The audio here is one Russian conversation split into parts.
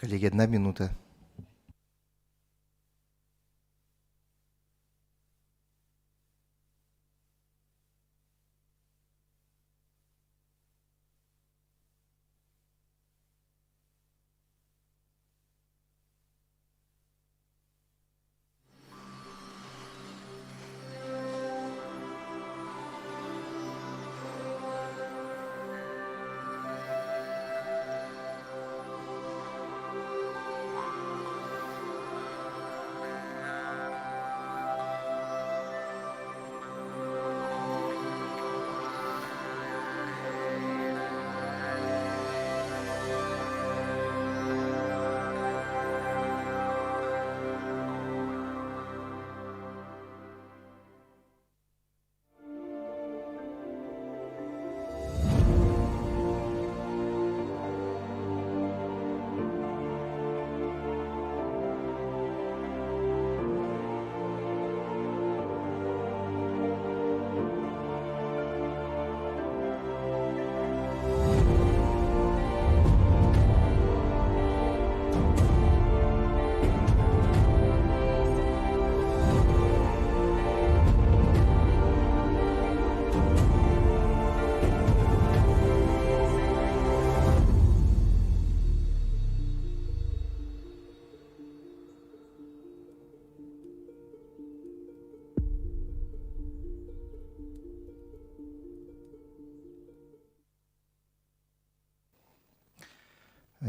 Коллеги, 1 минута.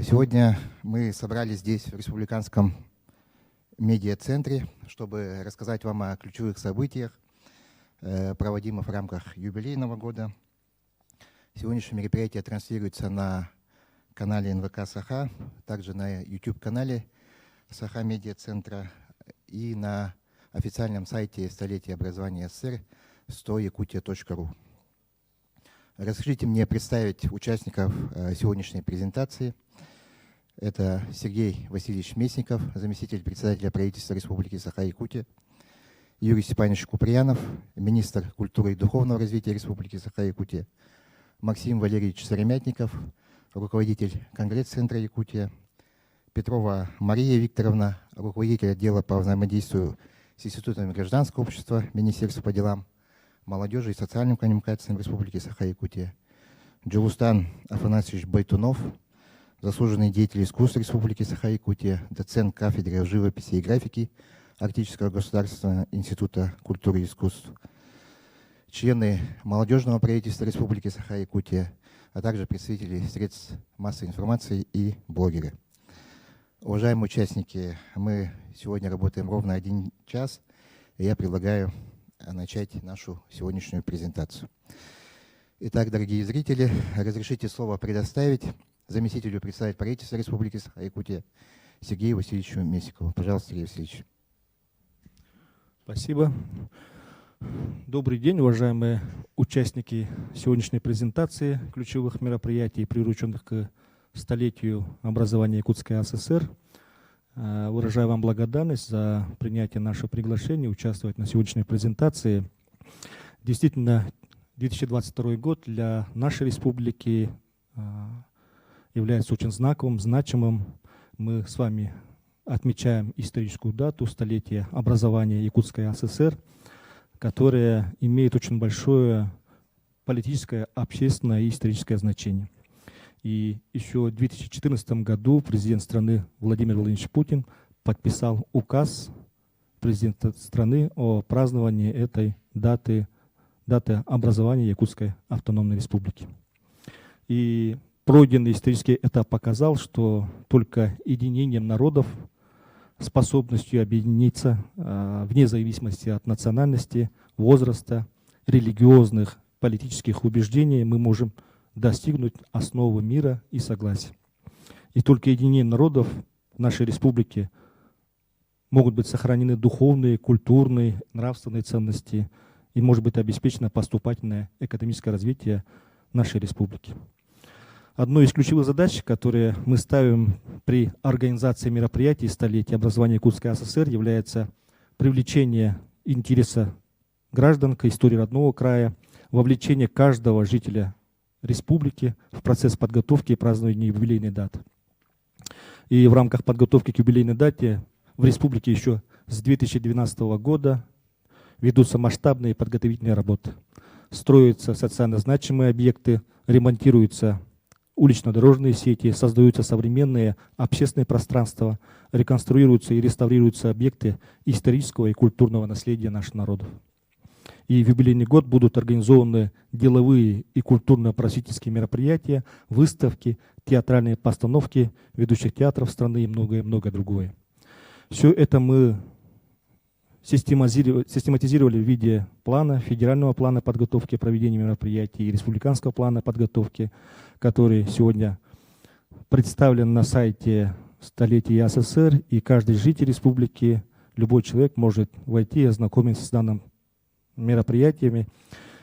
Сегодня мы собрались здесь, в Республиканском медиа-центре, чтобы рассказать вам о ключевых событиях, проводимых в рамках юбилейного года. Сегодняшнее мероприятие транслируется на канале НВК «Саха», также на YouTube-канале «Саха медиа-центра» и на официальном сайте «Столетие образования СССР» 100yakutia.ru. Разрешите мне представить участников сегодняшней презентации. Это Сергей Васильевич Местников, заместитель председателя правительства Республики Саха-Якутия, Юрий Степанович Куприянов, министр культуры и духовного развития Республики Саха-Якутия, Максим Валерьевич Сыромятников, руководитель Конгресс-центра Якутия, Петрова Мария Викторовна, руководитель отдела по взаимодействию с институтами гражданского общества Министерства по делам молодежи и социальным коммуникациям Республики Саха-Якутия, Джулустан Афанасьевич Байтунов, заслуженный деятель искусств Республики Саха-Якутия, доцент кафедры живописи и графики Арктического государственного института культуры и искусств, члены молодежного правительства Республики Саха-Якутия, а также представители средств массовой информации и блогеры. Уважаемые участники, мы сегодня работаем ровно 1 час, и я предлагаю начать нашу сегодняшнюю презентацию. Итак, дорогие зрители, разрешите слово предоставить заместителю председателя правительства Республики Саха-Якутия Сергею Васильевичу Местникову. Пожалуйста, Сергей Васильевич. Спасибо. Добрый день, уважаемые участники сегодняшней презентации ключевых мероприятий, приуроченных к столетию образования Якутской ССР. Выражаю вам благодарность за принятие нашего приглашения участвовать на сегодняшней презентации. Действительно, 2022 год для нашей республики является очень знаковым, значимым. Мы с вами отмечаем историческую дату столетия образования Якутской ССР, которая имеет очень большое политическое, общественное и историческое значение. И еще в 2014 году президент страны Владимир Владимирович Путин подписал указ президента страны о праздновании этой даты образования Якутской автономной республики. И пройденный исторический этап показал, что только единением народов, способностью объединиться вне зависимости от национальности, возраста, религиозных, политических убеждений мы можем достигнуть основы мира и согласия. И только единением народов в нашей республике могут быть сохранены духовные, культурные, нравственные ценности и может быть обеспечено поступательное экономическое развитие нашей республики. Одной из ключевых задач, которые мы ставим при организации мероприятий столетия образования Якутской ССР, является привлечение интереса граждан к истории родного края, вовлечение каждого жителя республики в процесс подготовки и празднования юбилейной даты. И в рамках подготовки к юбилейной дате в республике еще с 2012 года ведутся масштабные подготовительные работы. Строятся социально значимые объекты, ремонтируются улично-дорожные сети, создаются современные общественные пространства, реконструируются и реставрируются объекты исторического и культурного наследия наших народов. И в юбилейный год будут организованы деловые и культурно-просветительские мероприятия, выставки, театральные постановки ведущих театров страны и многое-многое другое. Все это мы систематизировали в виде плана, федерального плана подготовки проведения мероприятий и республиканского плана подготовки, который сегодня представлен на сайте столетия СССР, и каждый житель республики, любой человек может войти и ознакомиться с данным мероприятиями.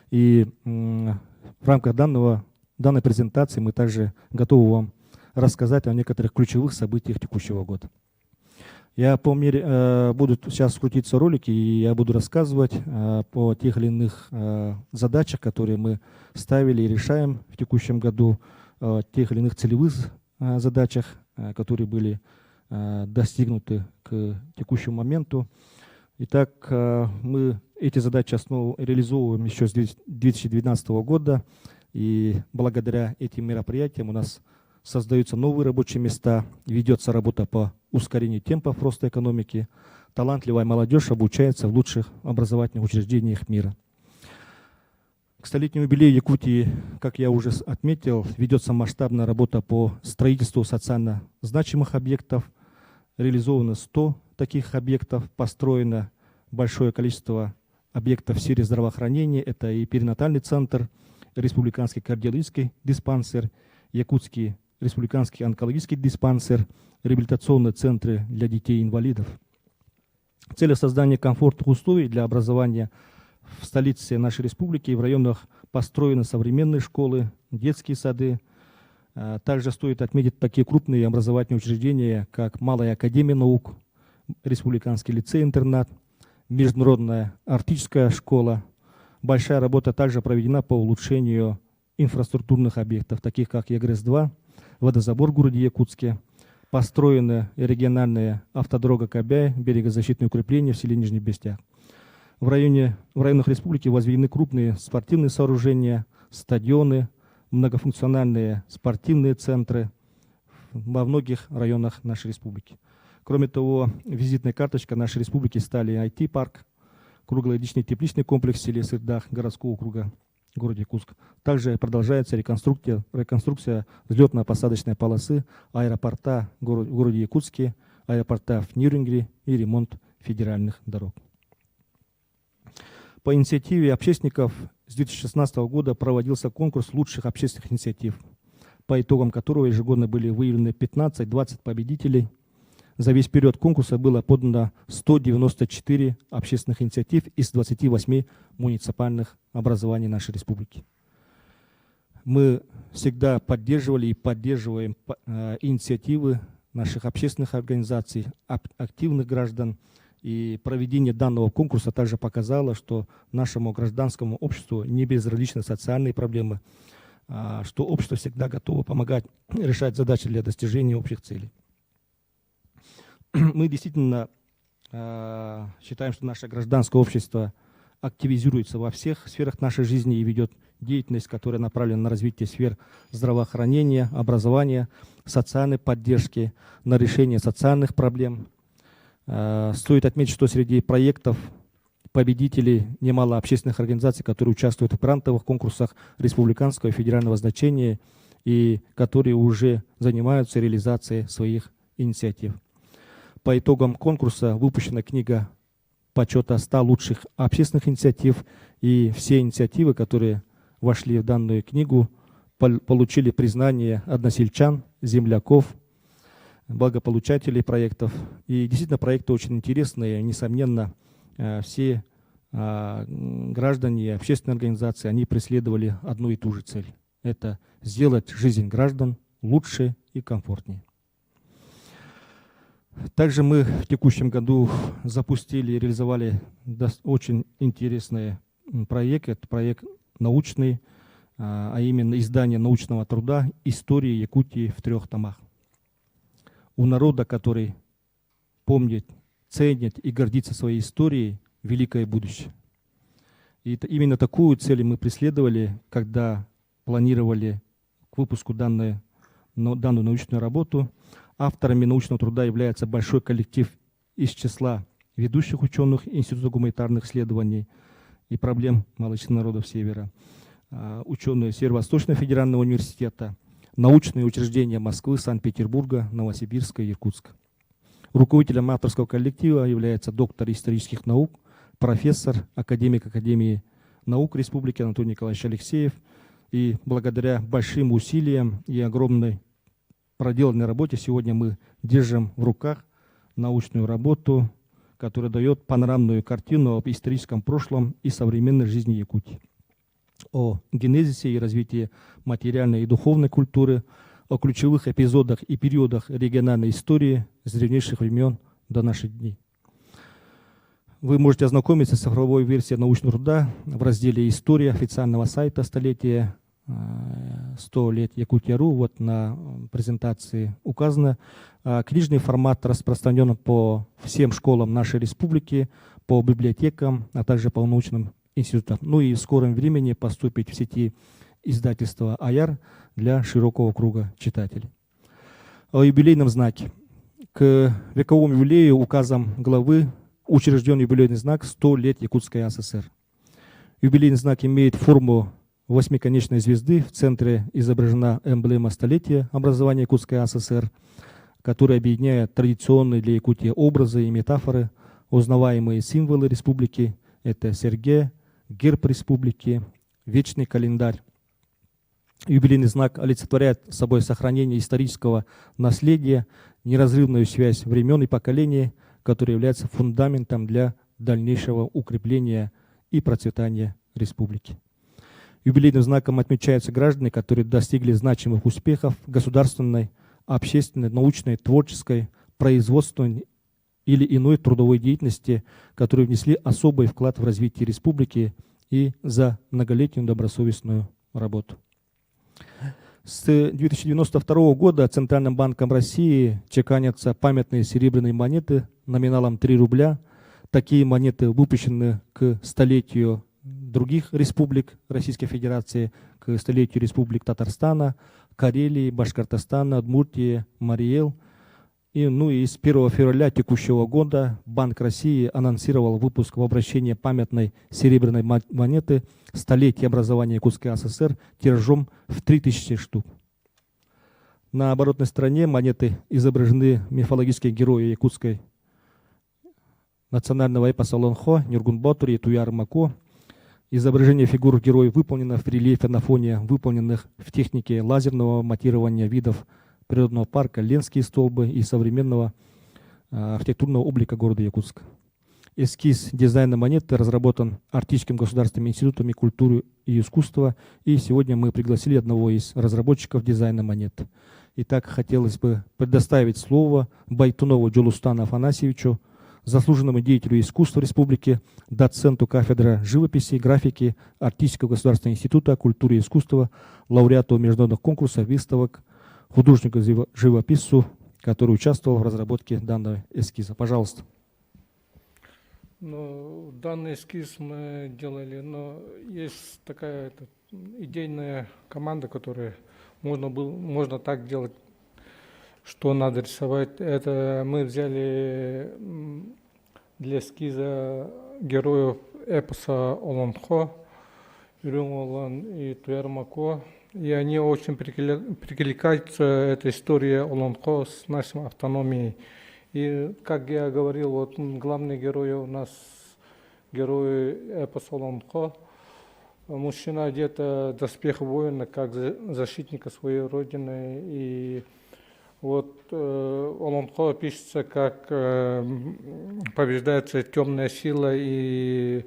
И в рамках данной презентации мы также готовы вам рассказать о некоторых ключевых событиях текущего года. Я по мере будут сейчас крутиться ролики, и я буду рассказывать по тех или иных задачах, которые мы ставили и решаем в текущем году, тех или иных целевых задачах, которые были достигнуты к текущему моменту. Итак, мы эти задачи реализовываем еще с 2012 года, и благодаря этим мероприятиям у нас создаются новые рабочие места, ведется работа по ускорению темпов роста экономики, талантливая молодежь обучается в лучших образовательных учреждениях мира. К столетнему юбилею Якутии, как я уже отметил, ведется масштабная работа по строительству социально значимых объектов. Реализовано 100 таких объектов, построено большое количество объектов в сфере здравоохранения. Это и перинатальный центр, республиканский кардиологический диспансер, Якутский республиканский онкологический диспансер, реабилитационные центры для детей-инвалидов. В целях создания комфортных условий для образования в столице нашей республики и в районах построены современные школы, детские сады. Также стоит отметить такие крупные образовательные учреждения, как Малая академия наук, Республиканский лицей-интернат, Международная арктическая школа. Большая работа также проведена по улучшению инфраструктурных объектов, таких как ЕГРС-2, водозабор в городе Якутске. Построена региональная автодорога Кобяй, берегозащитные укрепления в селе Нижний Бестяк. В районах республики возведены крупные спортивные сооружения, стадионы, многофункциональные спортивные центры во многих районах нашей республики. Кроме того, визитной карточкой нашей республики стали IT-парк, круглогодичный тепличный комплекс в селе Сырдах городского округа в городе Якутск. Также продолжается реконструкция взлетно-посадочной полосы аэропорта в городе Якутске, аэропорта в Нюрнберге и ремонт федеральных дорог. По инициативе общественников с 2016 года проводился конкурс лучших общественных инициатив, по итогам которого ежегодно были выявлены 15-20 победителей. За весь период конкурса было подано 194 общественных инициатив из 28 муниципальных образований нашей республики. Мы всегда поддерживали и поддерживаем инициативы наших общественных организаций, активных граждан. И проведение данного конкурса также показало, что нашему гражданскому обществу не безразличны социальные проблемы, что общество всегда готово помогать решать задачи для достижения общих целей. Мы действительно считаем, что наше гражданское общество активизируется во всех сферах нашей жизни и ведет деятельность, которая направлена на развитие сфер здравоохранения, образования, социальной поддержки, на решение социальных проблем. Стоит отметить, что среди проектов победителей немало общественных организаций, которые участвуют в грантовых конкурсах республиканского и федерального значения и которые уже занимаются реализацией своих инициатив. По итогам конкурса выпущена книга почета 100 лучших общественных инициатив, и все инициативы, которые вошли в данную книгу, получили признание односельчан, земляков, благополучателей проектов. И действительно проекты очень интересные. Несомненно, все граждане и общественные организации, они преследовали одну и ту же цель. Это сделать жизнь граждан лучше и комфортнее. Также мы в текущем году запустили и реализовали очень интересный проект. Это проект научный, а именно издание научного труда «История Якутии в 3 томах». у народа, который помнит, ценит и гордится своей историей, великое будущее. И именно такую цель мы преследовали, когда планировали к выпуску данную научную работу. Авторами научного труда является большой коллектив из числа ведущих ученых Института гуманитарных исследований и проблем малочисленных народов Севера, ученые Северо-Восточного федерального университета, научные учреждения Москвы, Санкт-Петербурга, Новосибирска и Иркутска. Руководителем авторского коллектива является доктор исторических наук, профессор, академик Академии наук Республики Анатолий Николаевич Алексеев. И благодаря большим усилиям и огромной проделанной работе сегодня мы держим в руках научную работу, которая дает панорамную картину об историческом прошлом и современной жизни Якутии, о генезисе и развитии материальной и духовной культуры, о ключевых эпизодах и периодах региональной истории с древнейших времен до наших дней. Вы можете ознакомиться с цифровой версией научного труда в разделе «История» официального сайта столетия 100 лет Якутия.ру. Вот на презентации указано. Книжный формат распространен по всем школам нашей республики, по библиотекам, а также по научным институтам. Ну и в скором времени поступит в сети издательства «Аяр» для широкого круга читателей. О юбилейном знаке. К вековому юбилею указом главы учрежден юбилейный знак «100 лет Якутской ССР». Юбилейный знак имеет форму восьмиконечной звезды. В центре изображена эмблема столетия образования Якутской ССР, которая объединяет традиционные для Якутии образы и метафоры, узнаваемые символы республики. Это серьге, герб республики, вечный календарь. Юбилейный знак олицетворяет собой сохранение исторического наследия, неразрывную связь времен и поколений, который является фундаментом для дальнейшего укрепления и процветания республики. Юбилейным знаком отмечаются граждане, которые достигли значимых успехов государственной, общественной, научной, творческой, производственной или иной трудовой деятельности, которые внесли особый вклад в развитие республики и за многолетнюю добросовестную работу. С 2092 года Центральным банком России чеканятся памятные серебряные монеты номиналом 3 рубля. Такие монеты выпущены к столетию других республик Российской Федерации, к столетию республик Татарстана, Карелии, Башкортостана, Удмуртии, Марий-Эл. И с 1 февраля текущего года Банк России анонсировал выпуск в обращение памятной серебряной монеты «Столетие образования Якутской ССР» тиражом в 3000 штук. На оборотной стороне монеты изображены мифологические герои якутской национального эпоса Олонхо, Нюргун-Батури и Туяр-Мако. Изображение фигур героев выполнено в рельефе на фоне выполненных в технике лазерного матирования видов природного парка Ленские столбы и современного архитектурного облика города Якутска. Эскиз дизайна монеты разработан Арктическим государственным институтом культуры и искусства, и сегодня мы пригласили одного из разработчиков дизайна монет. Итак, хотелось бы предоставить слово Байтунову Джолустану Афанасьевичу, заслуженному деятелю искусства республики, доценту кафедры живописи и графики Арктического государственного института культуры и искусства, лауреату международных конкурсов, выставок, художнику-живописцу, который участвовал в разработке данного эскиза. Пожалуйста. Данный эскиз мы делали, но есть такая идейная команда, которая можно так делать, что надо рисовать. Это мы взяли для эскиза героев эпоса Олонхо, Юрюн Олан и Туяр-Мако. И они очень перекликаются, эта история Олонхо, с нашей автономией. И, как я говорил, главные герои у нас, герои эпоса Олонхо. Мужчина одет в доспех воина, как защитника своей родины. И Олонхо пишется, как побеждается темная сила, и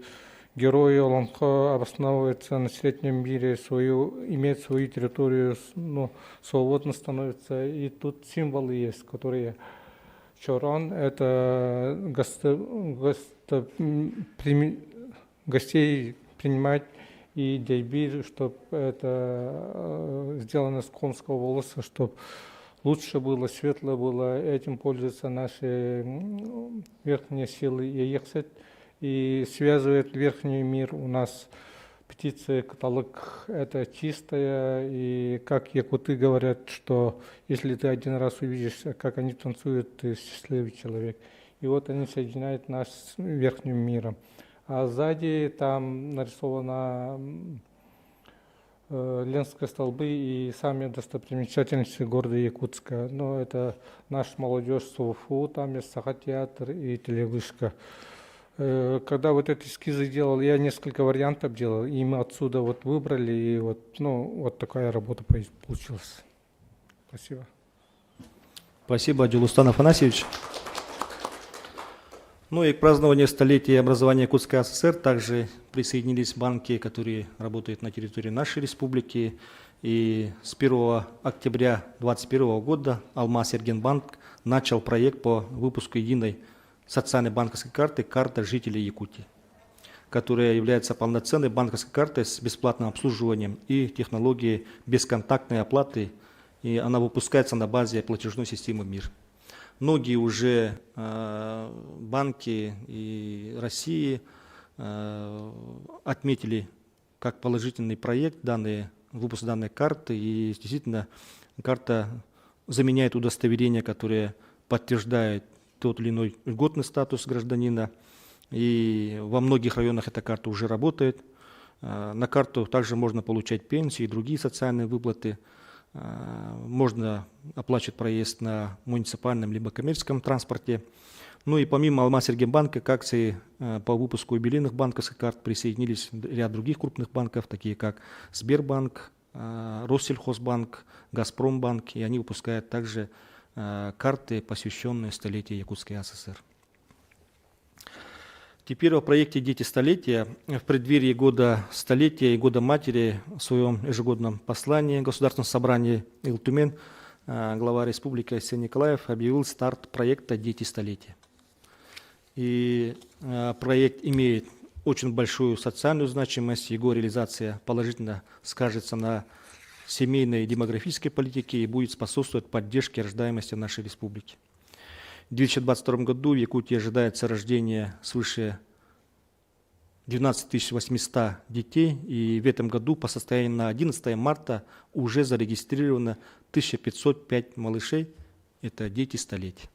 герои Олонхо обосновываются на Среднем мире, имеют свою территорию, свободно становятся. И тут символы есть, которые Чорон – это гостей принимать, и Дейбир, чтобы это сделано с конского волоса, чтобы лучше было, светло было. Этим пользуются наши верхние силы и связывает верхний мир. У нас птицы, каталог это чистая, и как якуты говорят, что если ты один раз увидишь, как они танцуют, ты счастливый человек. И вот они соединяют нас с верхним миром. А сзади там нарисовано Ленинские столбы и сами достопримечательности города Якутска. Но это наш молодежь СУФУ, там есть Саха-театр и телевышка. Когда вот эти эскизы делал, я несколько вариантов делал, и мы отсюда вот выбрали, и вот, вот такая работа получилась. Спасибо. Спасибо, Джилустан Афанасьевич. Ну и к празднованию столетия образования Якутской АССР также присоединились банки, которые работают на территории нашей республики. И с 1 октября 2021 года Алмаз-Эргенбанк начал проект по выпуску единой социальной банковской карты «Карта жителей Якутии», которая является полноценной банковской картой с бесплатным обслуживанием и технологией бесконтактной оплаты, и она выпускается на базе платежной системы МИР. Многие уже банки и России отметили как положительный проект выпуск данной карты, и действительно карта заменяет удостоверение, которое подтверждает тот или иной льготный статус гражданина, и во многих районах эта карта уже работает. На карту также можно получать пенсии и другие социальные выплаты. Можно оплачивать проезд на муниципальном либо коммерческом транспорте. Ну и помимо Алмаз-Эргенбанка к акции по выпуску юбилейных банковских карт присоединились ряд других крупных банков, такие как Сбербанк, Россельхозбанк, Газпромбанк, и они выпускают также карты, посвященные столетию Якутской АССР. Теперь о проекте «Дети столетия». В преддверии года столетия и года матери в своем ежегодном послании Государственного собрания Ил-Тюмень глава республики Арсений Николаев объявил старт проекта «Дети столетия». И проект имеет очень большую социальную значимость, его реализация положительно скажется на семейной и демографической политике и будет способствовать поддержке рождаемости нашей республики. В 2022 году в Якутии ожидается рождение свыше 12 800 детей, и в этом году по состоянию на 11 марта уже зарегистрировано 1505 малышей, это дети столетия.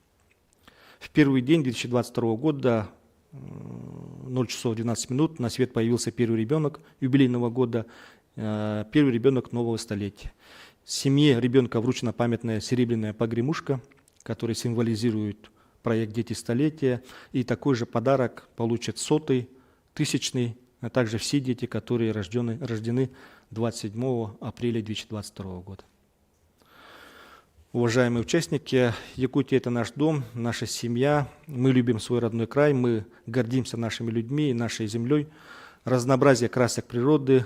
В первый день 2022 года, 0 часов 12 минут, на свет появился первый ребенок юбилейного года, первый ребенок нового столетия. Семье ребенка вручена памятная серебряная погремушка, который символизирует проект «Дети столетия». И такой же подарок получат 100-й, 1000-й, а также все дети, которые рождены 27 апреля 2022 года. Уважаемые участники, Якутия – это наш дом, наша семья. Мы любим свой родной край, мы гордимся нашими людьми и нашей землей. Разнообразие красок природы,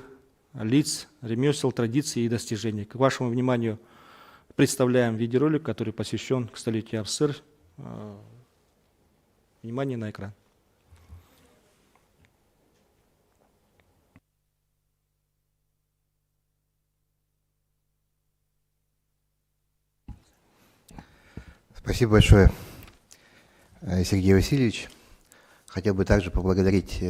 лиц, ремесел, традиций и достижений. К вашему вниманию представляем видеоролик, который посвящен к столетию АССР. Внимание на экран. Спасибо большое, Сергей Васильевич. Хотел бы также поблагодарить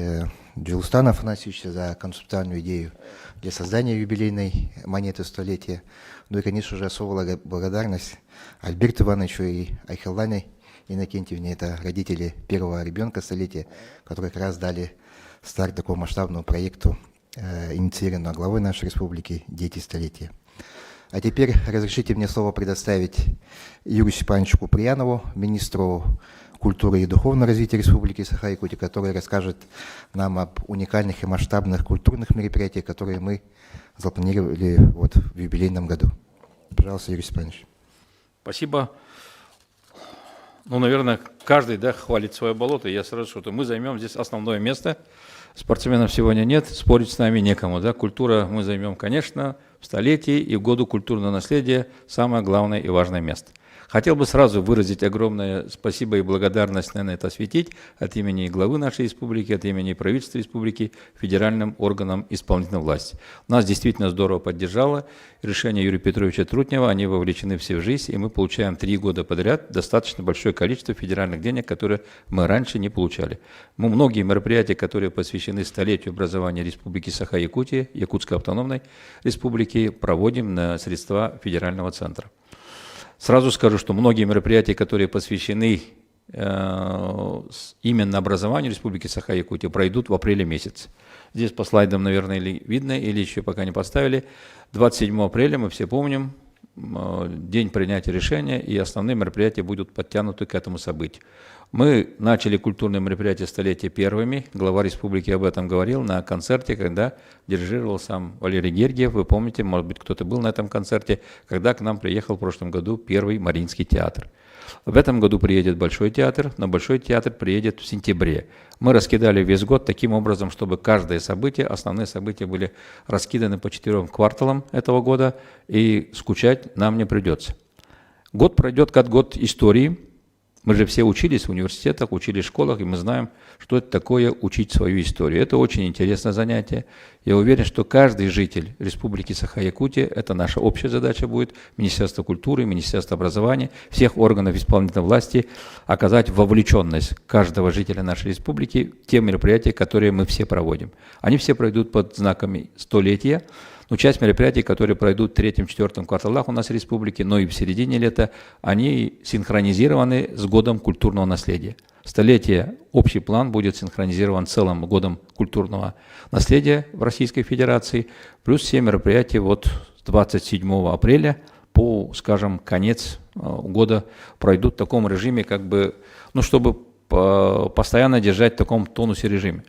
Джилустана Афанасьевича за концептуальную идею для создания юбилейной монеты столетия. Ну и, конечно же, особая благодарность Альберту Ивановичу и Айхеллане Иннокентьевне, это родители первого ребенка столетия, которые как раз дали старт такому масштабному проекту, инициированному главой нашей республики «Дети столетия». А теперь разрешите мне слово предоставить Юрию Степановичу Куприянову, министру культуры и духовного развития Республики Саха-Якутия, который расскажет нам об уникальных и масштабных культурных мероприятиях, которые мы запланировали в юбилейном году. Пожалуйста, Юрий Степанович. Спасибо. Наверное, каждый хвалит свое болото. Я сразу что мы займем здесь основное место. Спортсменов сегодня нет, спорить с нами некому. Культура мы займем, конечно, в столетии и в году культурного наследия самое главное и важное место. Хотел бы сразу выразить огромное спасибо и благодарность, наверное, это осветить от имени главы нашей республики, от имени правительства республики, федеральным органам исполнительной власти. Нас действительно здорово поддержало решение Юрия Петровича Трутнева, они вовлечены все в жизнь, и мы получаем 3 года подряд достаточно большое количество федеральных денег, которые мы раньше не получали. Мы многие мероприятия, которые посвящены столетию образования Республики Саха-Якутия, Якутской автономной республики, проводим на средства федерального центра. Сразу скажу, что многие мероприятия, которые посвящены именно образованию Республики Саха-Якутия, пройдут в апреле месяце. Здесь по слайдам, наверное, видно, или еще пока не поставили. 27 апреля, мы все помним, день принятия решения, и основные мероприятия будут подтянуты к этому событию. Мы начали культурные мероприятия столетия первыми. Глава республики об этом говорил на концерте, когда дирижировал сам Валерий Гергиев. Вы помните, может быть, кто-то был на этом концерте, когда к нам приехал в прошлом году первый Мариинский театр. В этом году приедет Большой театр, но Большой театр приедет в сентябре. Мы раскидали весь год таким образом, чтобы каждое событие, основные события были раскиданы по 4 кварталам этого года, и скучать нам не придется. Год пройдет как год истории. Мы же все учились в университетах, учились в школах, и мы знаем, что это такое учить свою историю. Это очень интересное занятие. Я уверен, что каждый житель Республики Саха-Якутия, это наша общая задача будет, Министерство культуры, Министерство образования, всех органов исполнительной власти, оказать вовлеченность каждого жителя нашей республики в те мероприятия, которые мы все проводим. Они все пройдут под знаками столетия. Но часть мероприятий, которые пройдут в 3-4 кварталах у нас в республике, но и в середине лета, они синхронизированы с годом культурного наследия. Столетие, общий план будет синхронизирован целым годом культурного наследия в Российской Федерации, плюс все мероприятия вот с 27 апреля по, скажем, конец года пройдут в таком режиме, как бы, ну, чтобы постоянно держать в таком тонусе режиме.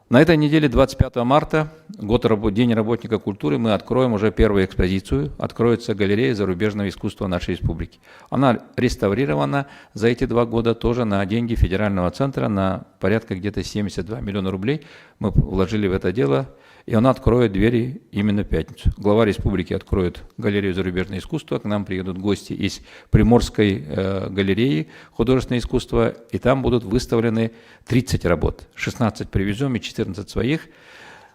На этой неделе, 25 марта, День работника культуры, мы откроем уже первую экспозицию. Откроется галерея зарубежного искусства нашей республики. Она реставрирована за эти 2 года тоже на деньги федерального центра, на порядка где-то 72 миллиона рублей. Мы вложили в это дело, и она откроет двери именно в пятницу. Глава республики откроет галерею зарубежного искусства, к нам приедут гости из Приморской галереи художественного искусства, и там будут выставлены 30 работ. 16 привезем и 14 своих.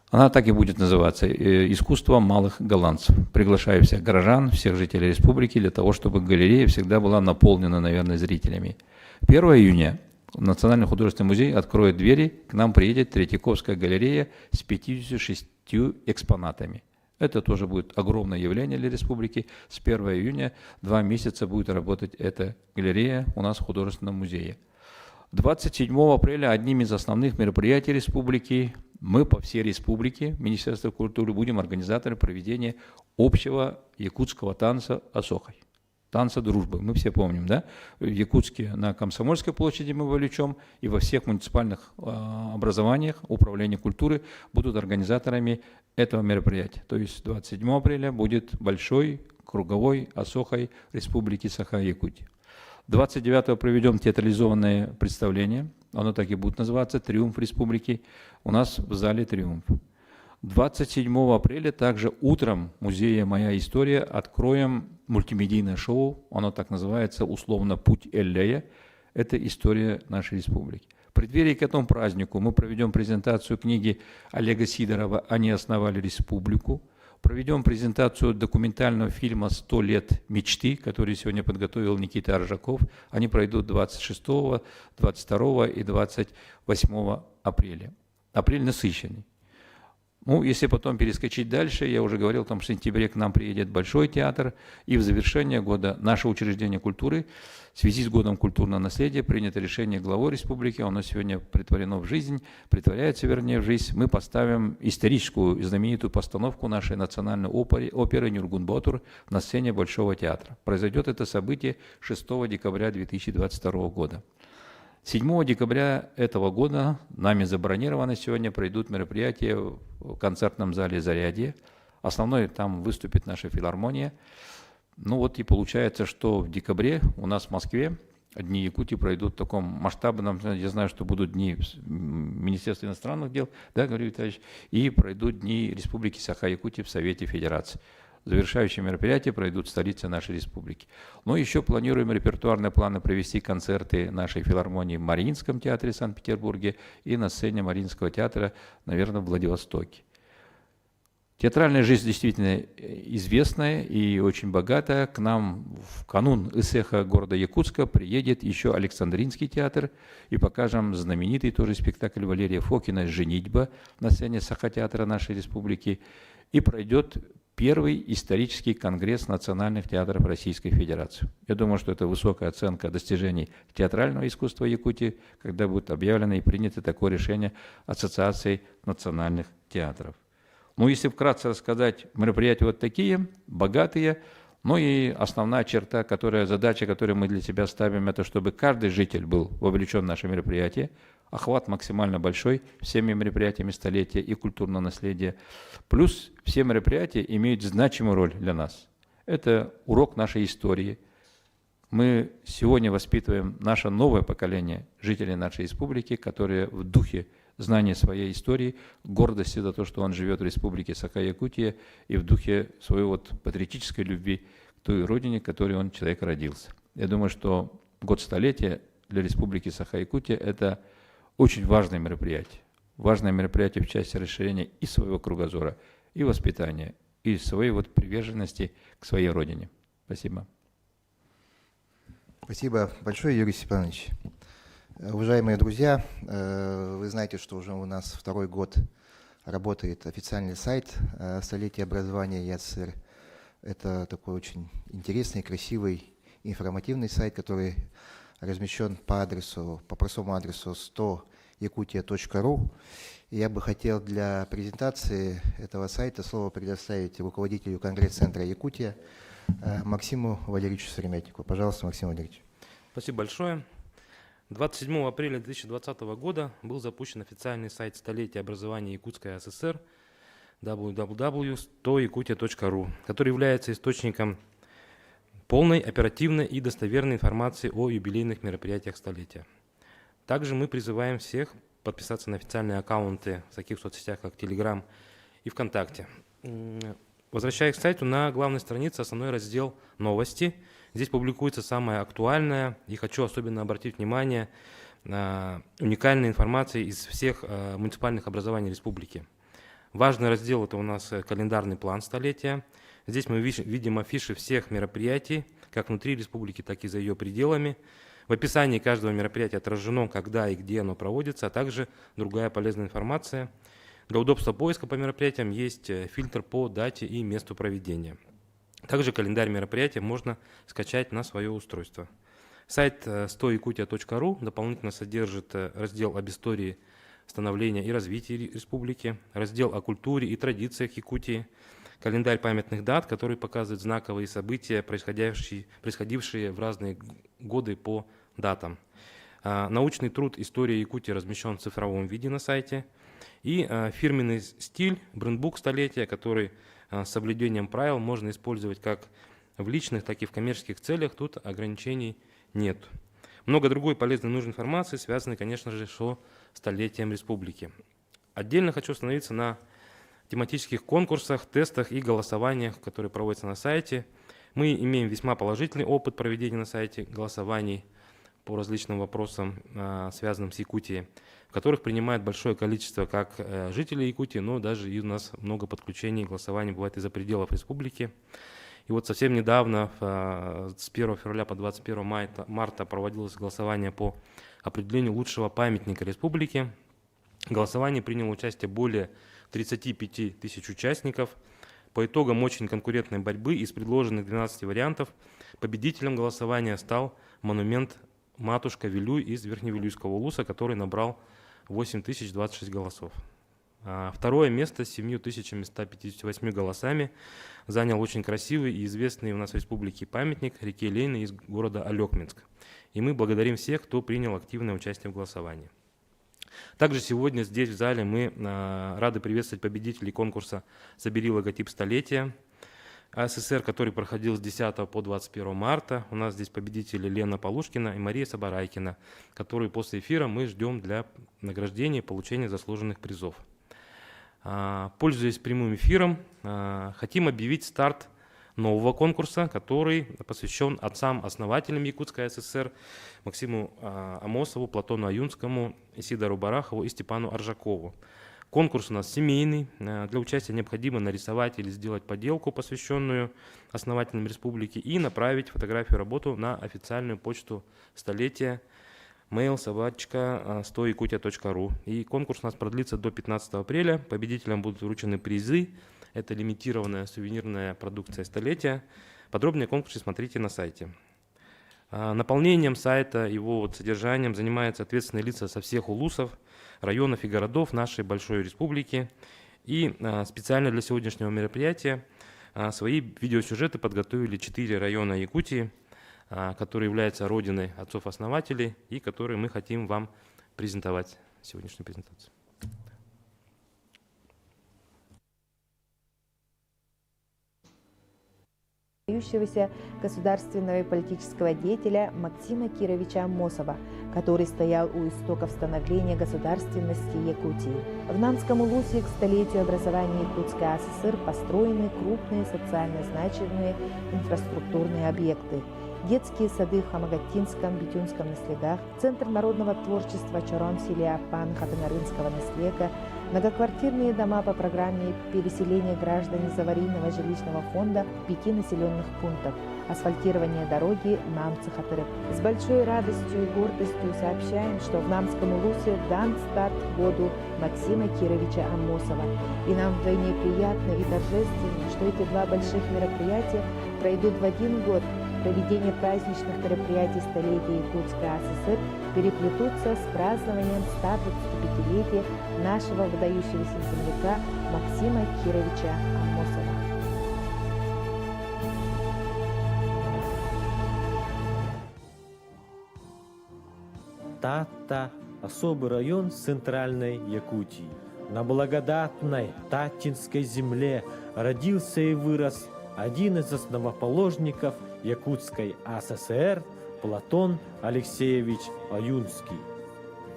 Она так и будет называться «Искусство малых голландцев». Приглашаю всех горожан, всех жителей республики для того, чтобы галерея всегда была наполнена, наверное, зрителями. 1 июня Национальный художественный музей откроет двери, к нам приедет Третьяковская галерея с 56 экспонатами. Это тоже будет огромное явление для республики. С 1 июня 2 месяца будет работать эта галерея у нас в художественном музее. 27 апреля одним из основных мероприятий республики мы по всей республике, Министерство культуры, будем организаторами проведения общего якутского танца «Асохай». Танца дружбы. Мы все помним, да? В Якутске на Комсомольской площади мы вовлечем, и во всех муниципальных образованиях управления культуры будут организаторами этого мероприятия. То есть 27 апреля будет большой круговой Асохай Республики Саха-Якутия. 29-го проведем театрализованное представление. Оно так и будет называться «Триумф Республики». У нас в зале «Триумф». 27 апреля также утром музея «Моя история» откроем мультимедийное шоу. Оно так называется условно «Путь Эллея». Это история нашей республики. В преддверии к этому празднику мы проведем презентацию книги Олега Сидорова «Они основали республику». Проведем презентацию документального фильма «100 лет мечты», который сегодня подготовил Никита Аржаков. Они пройдут 26, 22 и 28 апреля. Апрель насыщенный. Ну, если потом перескочить дальше, я уже говорил, что в сентябре к нам приедет Большой театр, и в завершение года наше учреждение культуры в связи с годом культурного наследия принято решение главой республики, оно сегодня притворено в жизнь, притворяется, вернее, в жизнь. Мы поставим историческую и знаменитую постановку нашей национальной оперы «Нюргун-Батур» на сцене Большого театра. Произойдет это событие 6 декабря 2022 года. 7 декабря этого года нами забронировано сегодня пройдут мероприятия в концертном зале «Зарядье». Основной там выступит наша филармония. Ну вот и получается, что в декабре у нас в Москве Дни Якутии пройдут в таком масштабном, я знаю, что будут дни Министерства иностранных дел, да, Григорий Витальевич, и пройдут дни Республики Саха-Якутия в Совете Федерации. Завершающие мероприятия пройдут в столице нашей республики. Но еще планируем репертуарные планы провести концерты нашей филармонии в Мариинском театре в Санкт-Петербурге и на сцене Мариинского театра, наверное, в Владивостоке. Театральная жизнь действительно известная и очень богатая. К нам в канун ИСЭХа города Якутска приедет еще Александринский театр, и покажем знаменитый тоже спектакль Валерия Фокина «Женитьба» на сцене Саха-театра нашей республики. И пройдет первый исторический конгресс национальных театров Российской Федерации. Я думаю, что это высокая оценка достижений театрального искусства Якутии, когда будет объявлено и принято такое решение Ассоциации национальных театров. Ну, если вкратце рассказать, мероприятия вот такие, богатые, ну и основная черта, задача, которую мы для себя ставим, это чтобы каждый житель был вовлечен в наше мероприятие, охват максимально большой всеми мероприятиями столетия и культурного наследия. Плюс все мероприятия имеют значимую роль для нас. Это урок нашей истории. Мы сегодня воспитываем наше новое поколение жителей нашей республики, которые в духе знания своей истории, гордости за то, что он живет в республике Саха-Якутия, и в духе своей патриотической любви к той родине, в которой он человек родился. Я думаю, что год столетия для республики Саха-Якутия – это очень важное мероприятие. Важное мероприятие в части расширения и своего кругозора, и воспитания, и своей приверженности к своей родине. Спасибо. Спасибо большое, Юрий Степанович. Уважаемые друзья, вы знаете, что уже у нас второй год работает официальный сайт «Столетие образования ЯССР». Это такой очень интересный, красивый, информативный сайт, который размещен по простому адресу 100yakutia.ru. И я бы хотел для презентации этого сайта слово предоставить руководителю Конгресс-центра Якутия Максиму Валерьевичу Сыромятнику. Пожалуйста, Максим Валерьевич. Спасибо большое. 27 апреля 2020 года был запущен официальный сайт «Столетие образования Якутской АССР» www.100yakutia.ru, который является источником полной, оперативной и достоверной информации о юбилейных мероприятиях столетия. Также мы призываем всех подписаться на официальные аккаунты в таких соцсетях, как Telegram и ВКонтакте. Возвращаясь к сайту, на главной странице основной раздел «Новости». Здесь публикуется самое актуальное, и хочу особенно обратить внимание на уникальной информации из всех муниципальных образований республики. Важный раздел – это у нас календарный план столетия. Здесь мы видим афиши всех мероприятий, как внутри республики, так и за ее пределами. В описании каждого мероприятия отражено, когда и где оно проводится, а также другая полезная информация. Для удобства поиска по мероприятиям есть фильтр по дате и месту проведения. Также календарь мероприятия можно скачать на свое устройство. Сайт 100yakutia.ru дополнительно содержит раздел об истории становления и развития республики, раздел о культуре и традициях Якутии, календарь памятных дат, который показывает знаковые события, происходившие в разные годы по датам. Научный труд «История Якутии» размещен в цифровом виде на сайте. И фирменный стиль, брендбук столетия, который с соблюдением правил можно использовать как в личных, так и в коммерческих целях. Тут ограничений нет. Много другой полезной и нужной информации, связанной, конечно же, со столетием республики. Отдельно хочу остановиться на тематических конкурсах, тестах и голосованиях, которые проводятся на сайте. Мы имеем весьма положительный опыт проведения на сайте голосований по различным вопросам, связанным с Якутией, в которых принимает большое количество как жителей Якутии, но даже и у нас много подключений, голосований бывает из-за пределов республики. И вот совсем недавно, с 1 февраля по 21 марта, проводилось голосование по определению лучшего памятника республики. В голосовании приняло участие более 35 тысяч участников. По итогам очень конкурентной борьбы из предложенных 12 вариантов победителем голосования стал монумент «Матушка Вилюй» из Верхневилюйского улуса, который набрал 8026 голосов. Второе место с 7158 голосами занял очень красивый и известный у нас в республике памятник реке Лейны из города Алекминск. И мы благодарим всех, кто принял активное участие в голосовании. Также сегодня здесь в зале мы рады приветствовать победителей конкурса «Собери логотип столетия» АССР, который проходил с 10 по 21 марта. У нас здесь победители Лена Полушкина и Мария Сабарайкина, которые после эфира мы ждем для награждения и получения заслуженных призов. Пользуясь прямым эфиром, хотим объявить старт нового конкурса, который посвящен отцам-основателям Якутской ССР Максиму Амосову, Платону Аюнскому, Исидору Барахову и Степану Аржакову. Конкурс у нас семейный. Для участия необходимо нарисовать или сделать поделку, посвященную основателям республики, и направить фотографию работу на официальную почту столетия mail@100yakutia.ru. И конкурс у нас продлится до 15 апреля. Победителям будут вручены призы. Это лимитированная сувенирная продукция столетия. Подробнее о конкурсе смотрите на сайте. Наполнением сайта, его содержанием занимаются ответственные лица со всех улусов, районов и городов нашей большой республики. И специально для сегодняшнего мероприятия свои видеосюжеты подготовили 4 района Якутии, которые являются родиной отцов-основателей и которые мы хотим вам презентовать в сегодняшнюю презентацию. Государственного и политического деятеля Максима Кировича Амосова, который стоял у истоков становления государственности Якутии. В Нанском улусе к столетию образования Якутской АССР построены крупные социально значимые инфраструктурные объекты. Детские сады в Хамагатинском, Битюнском наследах, Центр народного творчества Чорон Силиапан Хатанарынского наслега, многоквартирные дома по программе переселения граждан из аварийного жилищного фонда в 5 населенных пунктах, асфальтирование дороги Намцы-Хатырып. С большой радостью и гордостью сообщаем, что в Намском улусе дан старт году Максима Кировича Амосова. И нам вдвойне приятно и торжественно, что эти два больших мероприятия пройдут в один год. Проведение праздничных мероприятий столетия Якутской АССР переплетутся с празднованием 125-летия нашего выдающегося земляка Максима Кировича Амосова. Тата – особый район Центральной Якутии. На благодатной Татинской земле родился и вырос один из основоположников Якутской АССР Платон Алексеевич Аюнский.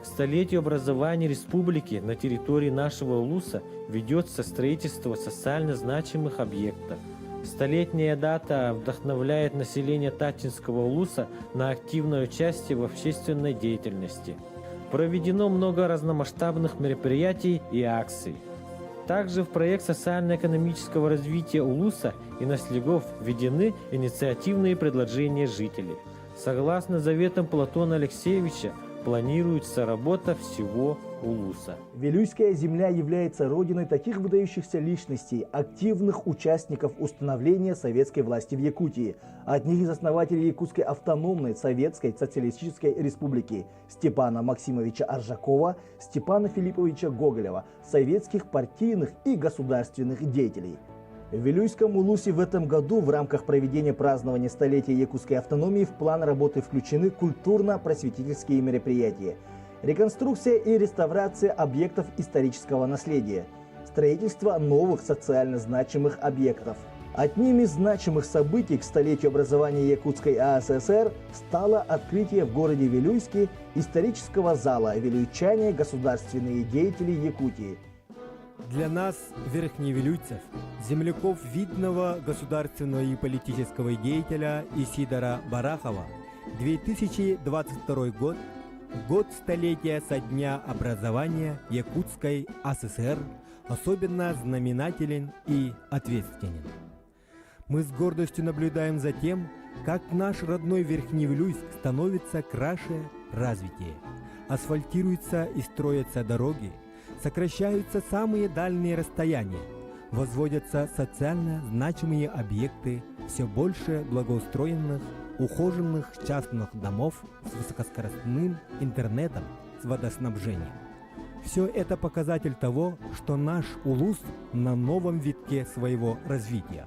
К столетию образования республики на территории нашего улуса ведется строительство социально значимых объектов. Столетняя дата вдохновляет население Татинского улуса на активное участие в общественной деятельности. Проведено много разномасштабных мероприятий и акций. Также в проект социально-экономического развития улуса и наследов введены инициативные предложения жителей. Согласно заветам Платона Алексеевича, планируется работа всего улуса. Вилюйская земля является родиной таких выдающихся личностей, активных участников установления советской власти в Якутии. Одних из основателей Якутской автономной Советской Социалистической Республики Степана Максимовича Аржакова, Степана Филипповича Гоголева, советских партийных и государственных деятелей. В Вилюйском улусе в этом году в рамках проведения празднования столетия якутской автономии в план работы включены культурно-просветительские мероприятия, реконструкция и реставрация объектов исторического наследия, строительство новых социально значимых объектов. Одним из значимых событий к столетию образования Якутской АССР стало открытие в городе Вилюйске исторического зала «Вилюйчане. Государственные деятели Якутии». Для нас, верхневилюйцев, земляков видного государственного и политического деятеля Исидора Барахова, 2022 год, год столетия со дня образования Якутской АССР, особенно знаменателен и ответственен. Мы с гордостью наблюдаем за тем, как наш родной Верхневилюйск становится краше развития. Асфальтируются и строятся дороги, сокращаются самые дальние расстояния, возводятся социально значимые объекты, все больше благоустроенных, ухоженных частных домов с высокоскоростным интернетом, с водоснабжением. Все это показатель того, что наш улус на новом витке своего развития.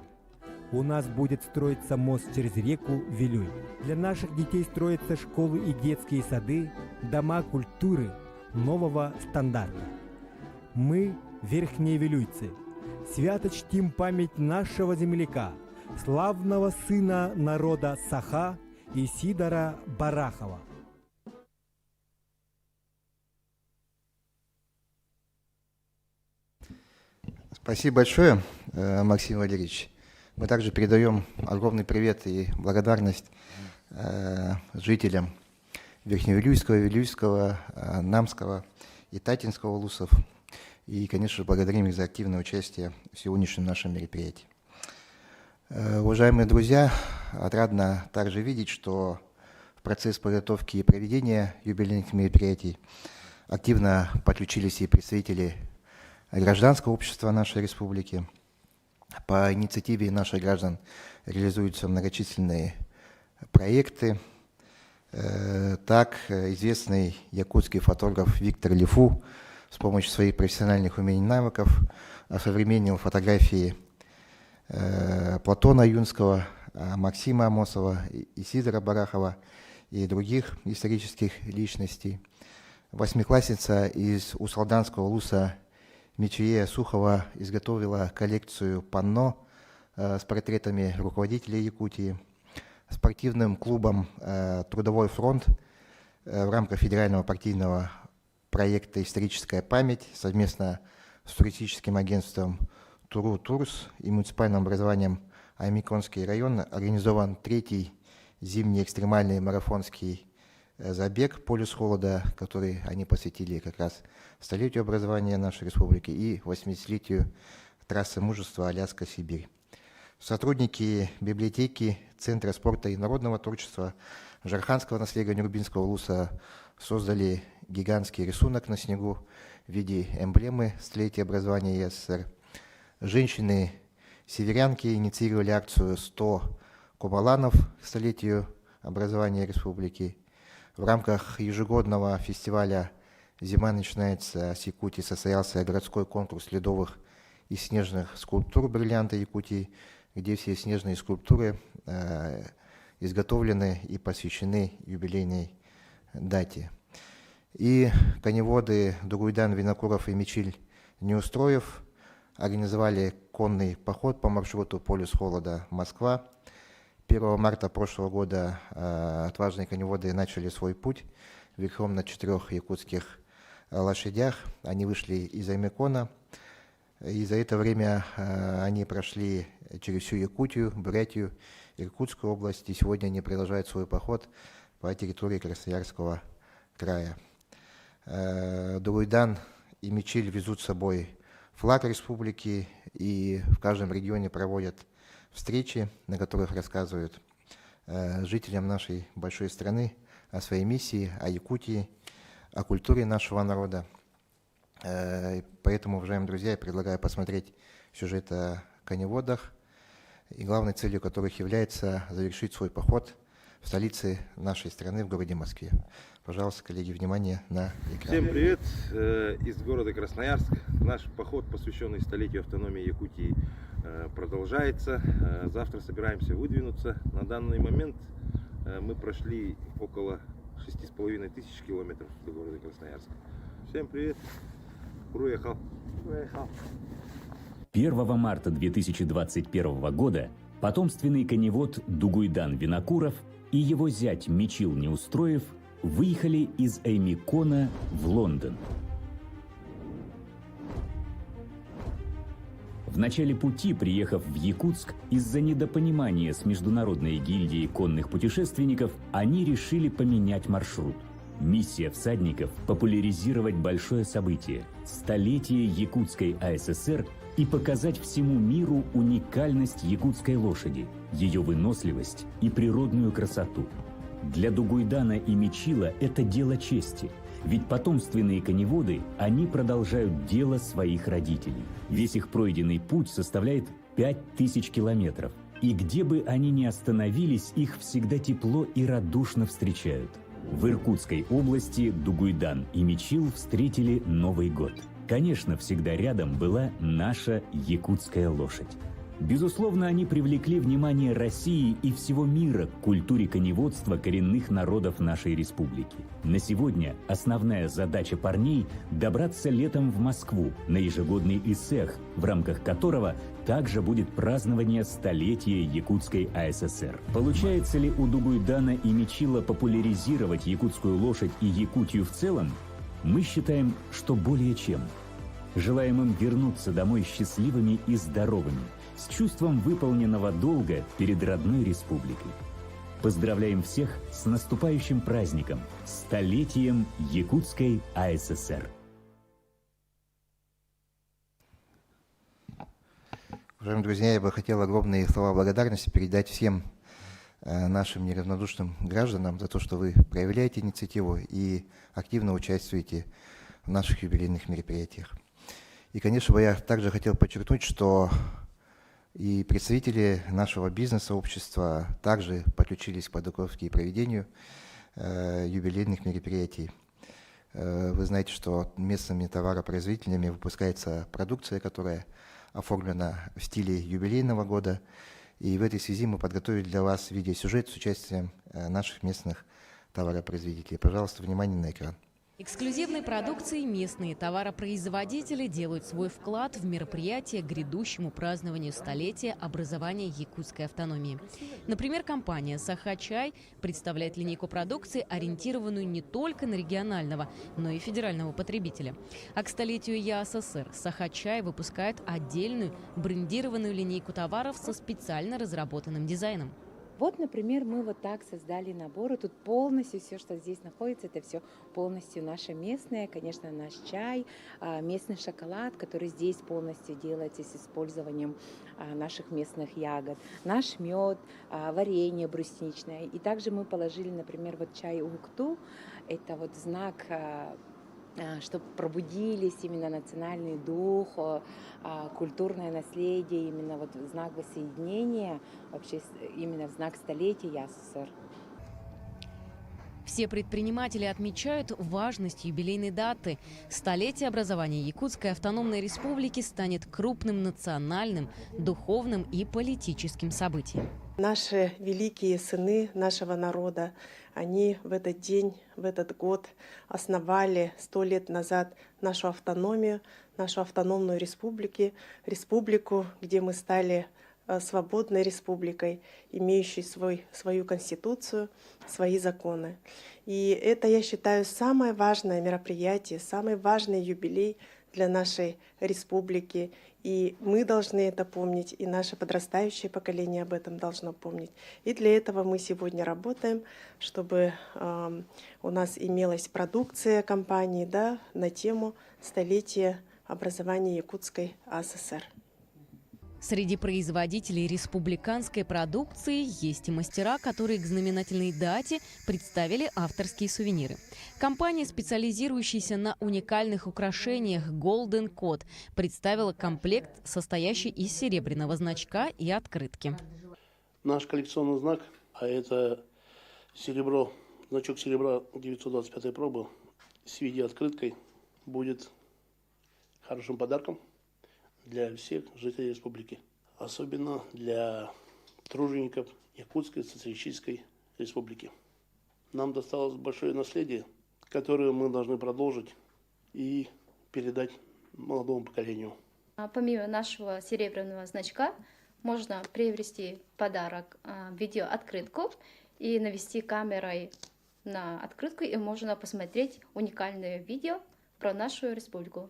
У нас будет строиться мост через реку Вилюй. Для наших детей строятся школы и детские сады, дома культуры нового стандарта. Мы, верхневилюйцы, свято чтим память нашего земляка, славного сына народа Саха Исидора Барахова. Спасибо большое, Максим Валерьевич. Мы также передаем огромный привет и благодарность жителям Верхневилюйского, Вилюйского, Намского и Татинского улусов. И, конечно же, благодарим их за активное участие в сегодняшнем нашем мероприятии. Уважаемые друзья, отрадно также видеть, что в процесс подготовки и проведения юбилейных мероприятий активно подключились и представители гражданского общества нашей республики. По инициативе наших граждан реализуются многочисленные проекты. Так, известный якутский фотограф Виктор Лифу с помощью своих профессиональных умений и навыков осовременил фотографии Платона Юнского, Максима Амосова, Исидора Барахова и других исторических личностей. Восьмиклассница из Усалданского улуса Мичия Сухова изготовила коллекцию панно с портретами руководителей Якутии. Спортивным клубом «Трудовой фронт» в рамках федерального партийного проекта «Историческая память» совместно с туристическим агентством «Туру Турс» и муниципальным образованием Аймиконский район организован 3-й зимний экстремальный марафонский забег «Полюс холода», который они посвятили как раз столетию образования нашей республики и 80-летию трассы мужества Аляска-Сибирь. Сотрудники библиотеки, Центра спорта и народного творчества Жарханского наследия Нюрбинского улуса создали гигантский рисунок на снегу в виде эмблемы столетия образования СССР. Женщины-северянки инициировали акцию «100 кумаланов к столетию образования республики». В рамках ежегодного фестиваля «Зима начинается с Якутии» состоялся городской конкурс ледовых и снежных скульптур «Бриллианты Якутии», где все снежные скульптуры изготовлены и посвящены юбилейной дате. И коневоды Дугуйдан, Винокуров и Мичиль Неустроев организовали конный поход по маршруту «Полюс холода» Москва. 1 марта прошлого года отважные коневоды начали свой путь верхом на 4 якутских лошадях. Они вышли из Аймекона, и за это время они прошли через всю Якутию, Бурятию, Иркутскую область, и сегодня они продолжают свой поход по территории Красноярского края. Дугуйдан и Мичиль везут с собой флаг республики, и в каждом регионе проводят встречи, на которых рассказывают жителям нашей большой страны о своей миссии, о Якутии, о культуре нашего народа. Поэтому, уважаемые друзья, я предлагаю посмотреть сюжет о коневодах, и главной целью которых является завершить свой поход в столице нашей страны, в городе Москве. Пожалуйста, коллеги, внимание на экран. Всем привет из города Красноярск. Наш поход, посвященный столетию автономии Якутии, продолжается. Завтра собираемся выдвинуться. На данный момент мы прошли около 6500 километров до города Красноярска. Всем привет. Уехал. 1 марта 2021 года потомственный коневод Дугуйдан Винокуров и его зять Мичил Неустроев выехали из Аймикона в Лондон. В начале пути, приехав в Якутск, из-за недопонимания с Международной гильдией конных путешественников, они решили поменять маршрут. Миссия всадников – популяризировать большое событие – столетие Якутской АССР и показать всему миру уникальность якутской лошади, ее выносливость и природную красоту. Для Дугуйдана и Мичила это дело чести, ведь потомственные коневоды, они продолжают дело своих родителей. Весь их пройденный путь составляет 5000 километров, и где бы они ни остановились, их всегда тепло и радушно встречают. В Иркутской области Дугуйдан и Мичил встретили Новый год. Конечно, всегда рядом была наша якутская лошадь. Безусловно, они привлекли внимание России и всего мира к культуре коневодства коренных народов нашей республики. На сегодня основная задача парней – добраться летом в Москву на ежегодный ИСЭХ, в рамках которого также будет празднование столетия Якутской АССР. Получается ли у Дугуйдана и Мичила популяризировать якутскую лошадь и Якутию в целом? Мы считаем, что более чем. Желаем им вернуться домой счастливыми и здоровыми, с чувством выполненного долга перед родной республикой. Поздравляем всех с наступающим праздником, столетием Якутской АССР. Уважаемые друзья, я бы хотел огромные слова благодарности передать всем нашим неравнодушным гражданам за то, что вы проявляете инициативу и активно участвуете в наших юбилейных мероприятиях. И, конечно, я также хотел подчеркнуть, что и представители нашего бизнес-сообщества также подключились к подготовке и проведению юбилейных мероприятий. Вы знаете, что местными товаропроизводителями выпускается продукция, которая оформлена в стиле юбилейного года. И в этой связи мы подготовили для вас видеосюжет с участием наших местных товаропроизводителей. Пожалуйста, внимание на экран. Эксклюзивной продукцией местные товаропроизводители делают свой вклад в мероприятие к грядущему празднованию столетия образования якутской автономии. Например, компания «Саха-чай» представляет линейку продукции, ориентированную не только на регионального, но и федерального потребителя. А к столетию ЯССР «Саха-чай» выпускает отдельную брендированную линейку товаров со специально разработанным дизайном. Вот, например, мы вот так создали набор, и тут полностью все, что здесь находится, это все полностью наше местное, конечно, наш чай, местный шоколад, который здесь полностью делается с использованием наших местных ягод, наш мед, варенье брусничное. И также мы положили, например, вот чай укту, это вот знак, чтобы пробудились именно национальный дух, культурное наследие, именно вот в знак воссоединения, вообще именно в знак столетия ЯССР. Все предприниматели отмечают важность юбилейной даты. Столетие образования Якутской автономной республики станет крупным национальным, духовным и политическим событием. Наши великие сыны нашего народа, они в этот день, в этот год основали 100 лет назад нашу автономию, нашу автономную республику, где мы стали свободной республикой, имеющей свою конституцию, свои законы. И это, я считаю, самое важное мероприятие, самый важный юбилей для нашей республики. И мы должны это помнить, и наше подрастающее поколение об этом должно помнить. И для этого мы сегодня работаем, чтобы у нас имелась продукция компании, да, на тему столетия образования Якутской АССР. Среди производителей республиканской продукции есть и мастера, которые к знаменательной дате представили авторские сувениры. Компания, специализирующаяся на уникальных украшениях Golden Code, представила комплект, состоящий из серебряного значка и открытки. Наш коллекционный знак, а это серебро, значок серебра 925 пробы с видеооткрыткой, будет хорошим подарком для всех жителей республики, особенно для тружеников Якутской социалистической республики. Нам досталось большое наследие, которое мы должны продолжить и передать молодому поколению. Помимо нашего серебряного значка, можно приобрести подарок видеооткрытку и навести камерой на открытку, и можно посмотреть уникальное видео про нашу республику.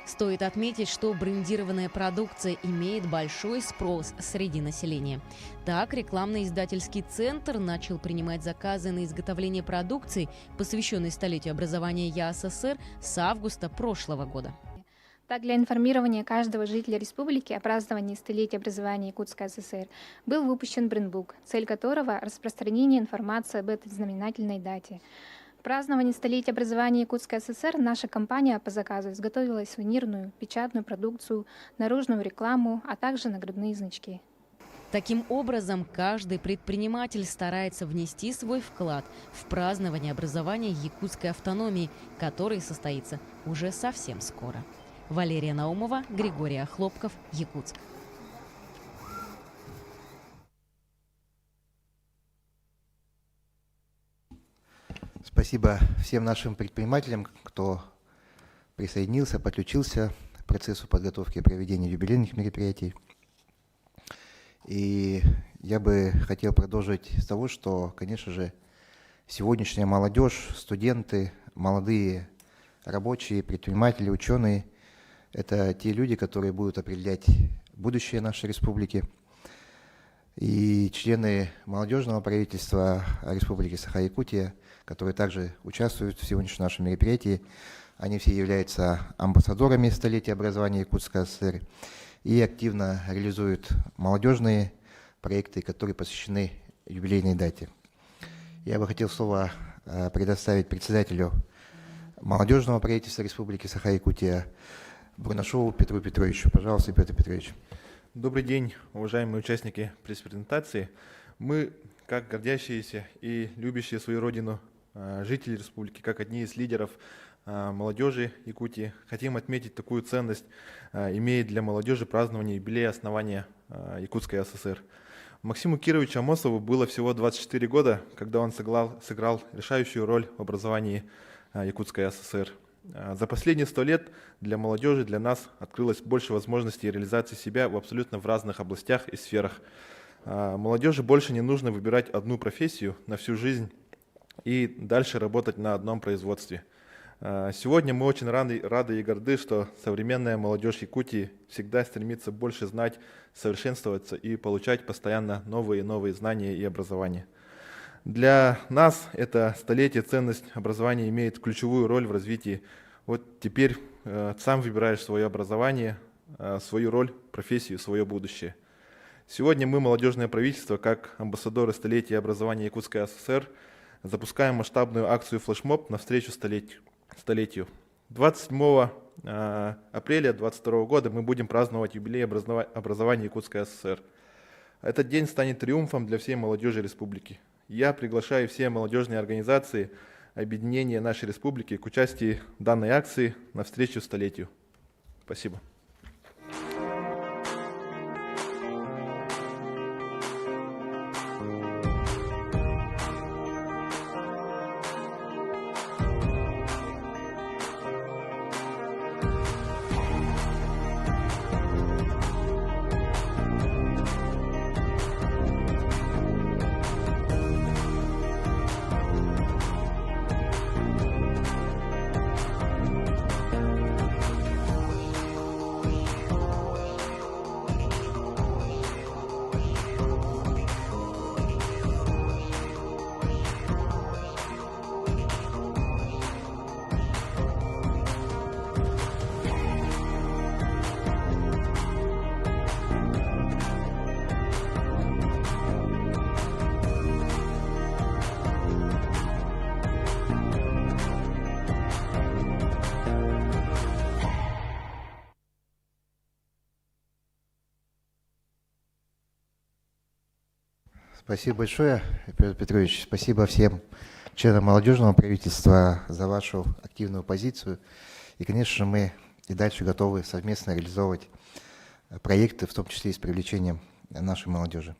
Стоит отметить, что брендированная продукция имеет большой спрос среди населения. Так, рекламно-издательский центр начал принимать заказы на изготовление продукции, посвященной столетию образования ЯССР, с августа прошлого года. Так, для информирования каждого жителя республики о праздновании столетия образования Якутской ССР был выпущен брендбук, цель которого – распространение информации об этой знаменательной дате. В праздновании столетия образования Якутской ССР наша компания по заказу изготовила сувенирную, печатную продукцию, наружную рекламу, а также наградные значки. Таким образом, каждый предприниматель старается внести свой вклад в празднование образования якутской автономии, который состоится уже совсем скоро. Валерия Наумова, Григорий Охлопков, Якутск. Спасибо всем нашим предпринимателям, кто присоединился, подключился к процессу подготовки и проведения юбилейных мероприятий. И я бы хотел продолжить с того, что, конечно же, сегодняшняя молодежь, студенты, молодые рабочие, предприниматели, ученые Это те люди, которые будут определять будущее нашей республики. И члены молодежного правительства Республики Саха-Якутия, которые также участвуют в сегодняшнем нашем мероприятии, они все являются амбассадорами столетия образования Якутской ССР и активно реализуют молодежные проекты, которые посвящены юбилейной дате. Я бы хотел слово предоставить председателю молодежного правительства Республики Саха-Якутия Бурнашову Петру Петровичу. Пожалуйста, Петр Петрович. Добрый день, уважаемые участники пресс-презентации. Мы, как гордящиеся и любящие свою родину жители республики, как одни из лидеров молодежи Якутии, хотим отметить такую ценность, имеет для молодежи празднование юбилея основания Якутской ССР. Максиму Кировичу Амосову было всего 24 года, когда он сыграл решающую роль в образовании Якутской ССР. За последние 100 лет для молодежи, для нас открылось больше возможностей реализации себя в разных областях и сферах. Молодежи больше не нужно выбирать одну профессию на всю жизнь и дальше работать на одном производстве. Сегодня мы очень рады и горды, что современная молодежь Якутии всегда стремится больше знать, совершенствоваться и получать постоянно новые и новые знания и образование. Для нас это столетие ценность образования имеет ключевую роль в развитии. Вот теперь сам выбираешь свое образование, свою роль, профессию, свое будущее. Сегодня мы, молодежное правительство, как амбассадоры столетия образования Якутской ССР, запускаем масштабную акцию флешмоб навстречу столетию. 27 апреля 2022 года мы будем праздновать юбилей образования Якутской ССР. Этот день станет триумфом для всей молодежи республики. Я приглашаю все молодежные организации, объединения нашей республики к участию в данной акции навстречу столетию. Спасибо. Спасибо большое, Петр Петрович. Спасибо всем членам молодежного правительства за вашу активную позицию. И, конечно, мы и дальше готовы совместно реализовывать проекты, в том числе и с привлечением нашей молодежи.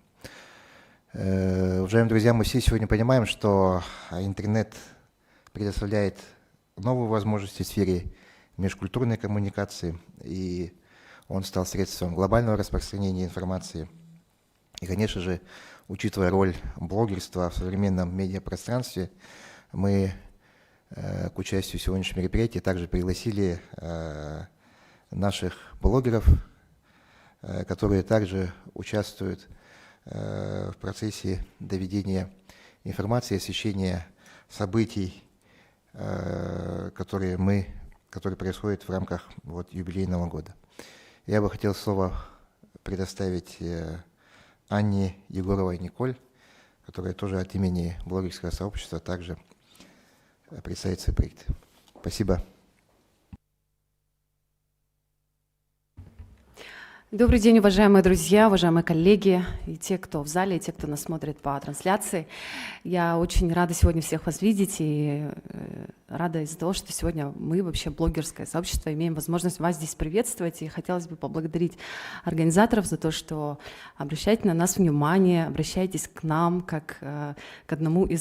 Уважаемые друзья, мы все сегодня понимаем, что интернет предоставляет новые возможности в сфере межкультурной коммуникации, и он стал средством глобального распространения информации. И, конечно же, учитывая роль блогерства в современном медиапространстве, мы к участию в сегодняшнем мероприятии также пригласили наших блогеров, которые также участвуют в процессе доведения информации, освещения событий, которые происходят в рамках юбилейного года. Я бы хотел слово предоставить Анне Егоровой Николь, которая тоже от имени блогерского сообщества также представит свой проект. Спасибо. Добрый день, уважаемые друзья, уважаемые коллеги, и те, кто в зале, и те, кто нас смотрит по трансляции. Я очень рада сегодня всех вас видеть, и рада из-за того, что сегодня мы, вообще блогерское сообщество, имеем возможность вас здесь приветствовать. И хотелось бы поблагодарить организаторов за то, что обращаете на нас внимание, обращаетесь к нам как к одной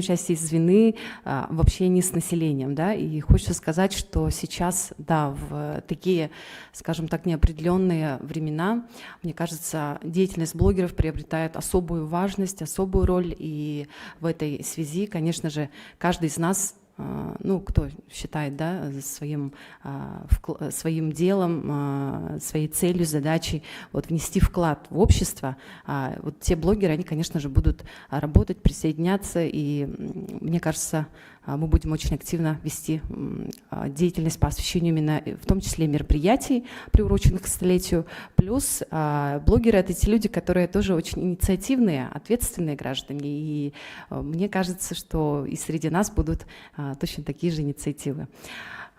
части из звены в общении с населением. Да? И хочется сказать, что сейчас, да, в такие, скажем так, неопределенные времена, мне кажется, деятельность блогеров приобретает особую важность, особую роль. И в этой связи, конечно же, каждый из нас ну, кто считает, да, своим делом, своей целью, задачей вот, внести вклад в общество, вот те блогеры, они, конечно же, будут работать, присоединяться, и мне кажется, мы будем очень активно вести деятельность по освещению именно, в том числе, мероприятий, приуроченных к столетию. Плюс блогеры — это те люди, которые тоже очень инициативные, ответственные граждане. И мне кажется, что и среди нас будут точно такие же инициативы.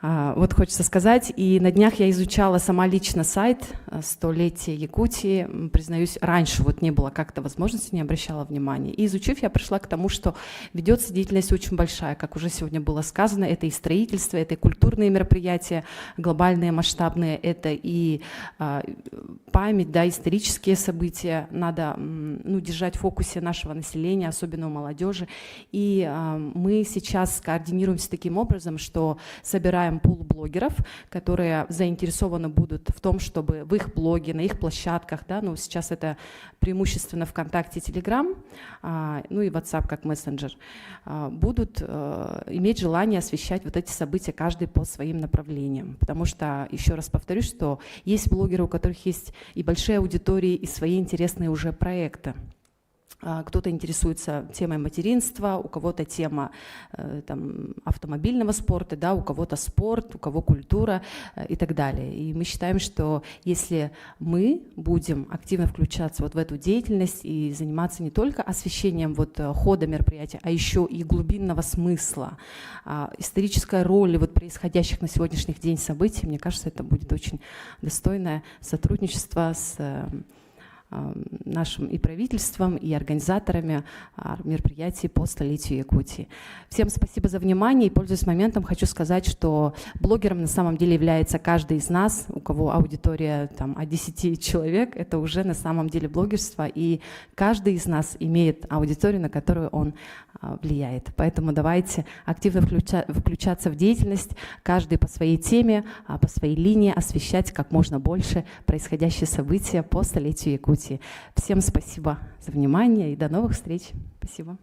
Вот хочется сказать, и на днях я изучала сама лично сайт «Столетие Якутии». Признаюсь, раньше вот не было как-то возможности, не обращала внимания. И изучив, я пришла к тому, что ведется деятельность очень большая. Как уже сегодня было сказано, это и строительство, это и культурные мероприятия, глобальные, масштабные, это и память, да, исторические события. Надо держать в фокусе нашего населения, особенно у молодежи. И мы сейчас координируемся таким образом, что собираем пул блогеров, которые заинтересованы будут в том, чтобы в их блоге, на их площадках, да, ну сейчас это преимущественно ВКонтакте, Телеграм, ну и WhatsApp как мессенджер, будут иметь желание освещать вот эти события каждый по своим направлениям. Потому что, еще раз повторюсь, что есть блогеры, у которых есть и большие аудитории, и свои интересные уже проекты. Кто-то интересуется темой материнства, у кого-то тема там, автомобильного спорта, да, у кого-то спорт, у кого культура и так далее. И мы считаем, что если мы будем активно включаться вот в эту деятельность и заниматься не только освещением вот хода мероприятия, а еще и глубинного смысла, исторической роли вот происходящих на сегодняшний день событий, мне кажется, это будет очень достойное сотрудничество с нашим и правительством, и организаторами мероприятий по столетию Якутии. Всем спасибо за внимание, и, пользуясь моментом, хочу сказать, что блогером на самом деле является каждый из нас, у кого аудитория там, от 10 человек, это уже на самом деле блогерство, и каждый из нас имеет аудиторию, на которую он влияет. Поэтому давайте активно включаться в деятельность, каждый по своей теме, по своей линии, освещать как можно больше происходящие события по столетию Якутии. Всем спасибо за внимание и до новых встреч. Спасибо.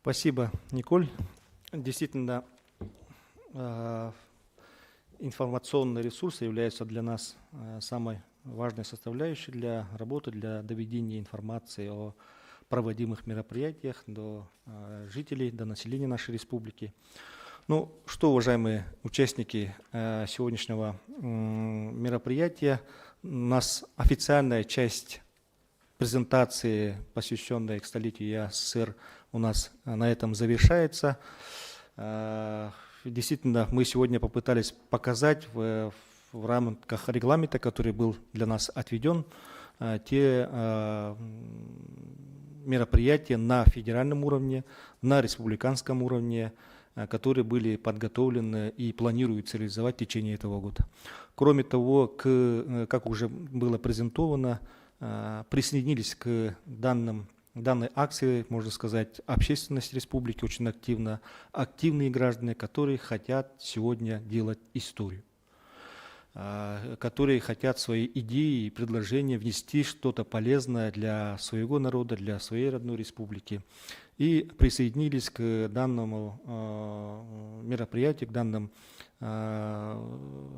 Спасибо, Николь. Действительно, информационные ресурсы являются для нас самой важной составляющей для работы, для доведения информации о проводимых мероприятиях до жителей, до населения нашей республики. Ну что, уважаемые участники сегодняшнего мероприятия, у нас официальная часть презентации, посвященная к столетию СССР, у нас на этом завершается. Действительно, мы сегодня попытались показать в рамках регламента, который был для нас отведен, те мероприятия на федеральном уровне, на республиканском уровне, которые были подготовлены и планируются реализовать в течение этого года. Кроме того, как уже было презентовано, присоединились к данной акции, можно сказать, общественность республики очень активные граждане, которые хотят сегодня делать историю, которые хотят свои идеи и предложения внести что-то полезное для своего народа, для своей родной республики. И присоединились к данному мероприятию, к данным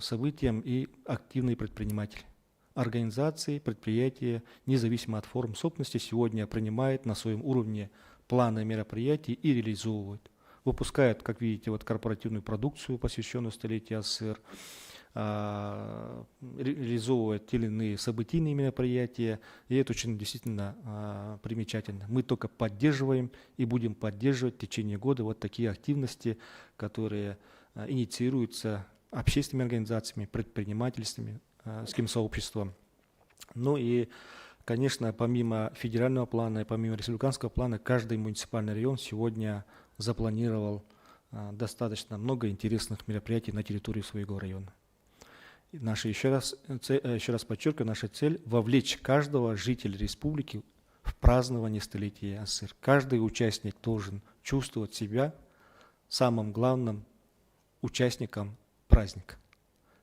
событиям и активные предприниматели. Организации, предприятия, независимо от форм собственности, сегодня принимают на своем уровне планы мероприятий и реализовывают. Выпускают, как видите, вот корпоративную продукцию, посвященную столетию СССР, реализовывать те или иные событийные мероприятия, и это очень действительно примечательно. Мы только поддерживаем и будем поддерживать в течение года вот такие активности, которые инициируются общественными организациями, предпринимательствами, сообществом. Ну и, конечно, помимо федерального плана и помимо республиканского плана, каждый муниципальный район сегодня запланировал достаточно много интересных мероприятий на территории своего района. Еще раз подчеркиваю, наша цель – вовлечь каждого жителя республики в празднование столетия СССР. Каждый участник должен чувствовать себя самым главным участником праздника,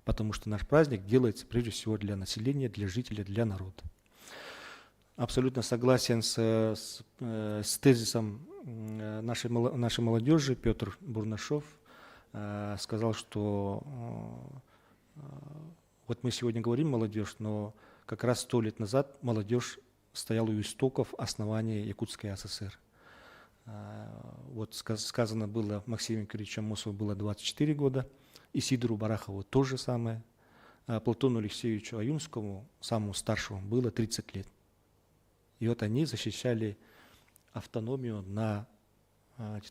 потому что наш праздник делается прежде всего для населения, для жителей, для народа. Абсолютно согласен с тезисом нашей молодежи Петр Бурнашов сказал, что вот мы сегодня говорим молодежь, но как раз 100 лет назад молодежь стояла у истоков основания Якутской ССР. Вот сказано было, Максиму Кирилловичу Мосову было 24 года, Исидору Барахову то же самое, а Платону Алексеевичу Аюнскому, самому старшему, было 30 лет. И вот они защищали автономию не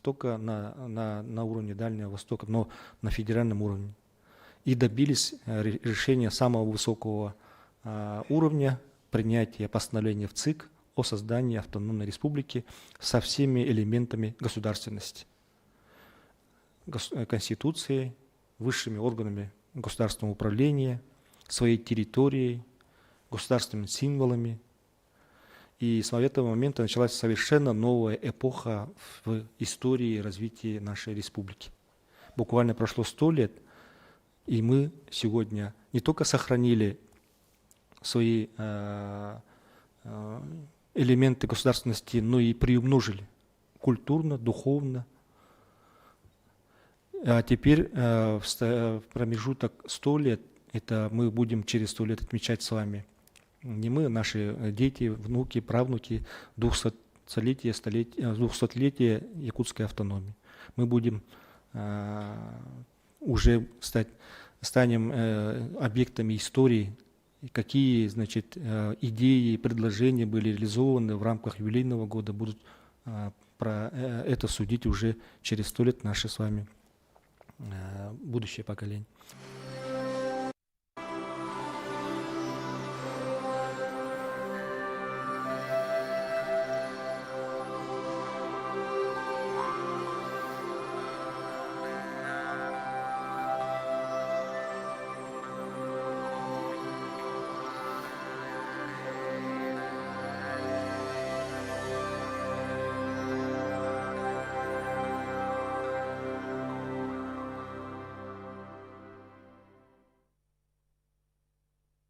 только на уровне Дальнего Востока, но на федеральном уровне. И добились решения самого высокого уровня, принятия постановления в ЦИК о создании автономной республики со всеми элементами государственности. Конституцией, высшими органами государственного управления, своей территорией, государственными символами. И с этого момента началась совершенно новая эпоха в истории и развитии нашей республики. Буквально прошло 100 лет, и мы сегодня не только сохранили свои элементы государственности, но и приумножили культурно, духовно. А теперь в промежуток 100 лет, это мы будем через 100 лет отмечать с вами, не мы, наши дети, внуки, правнуки, 200-летие якутской автономии. Мы будем уже станем объектами истории, какие, значит, идеи, предложения были реализованы в рамках юбилейного года, будут про это судить уже через 100 лет наши с вами будущее поколение.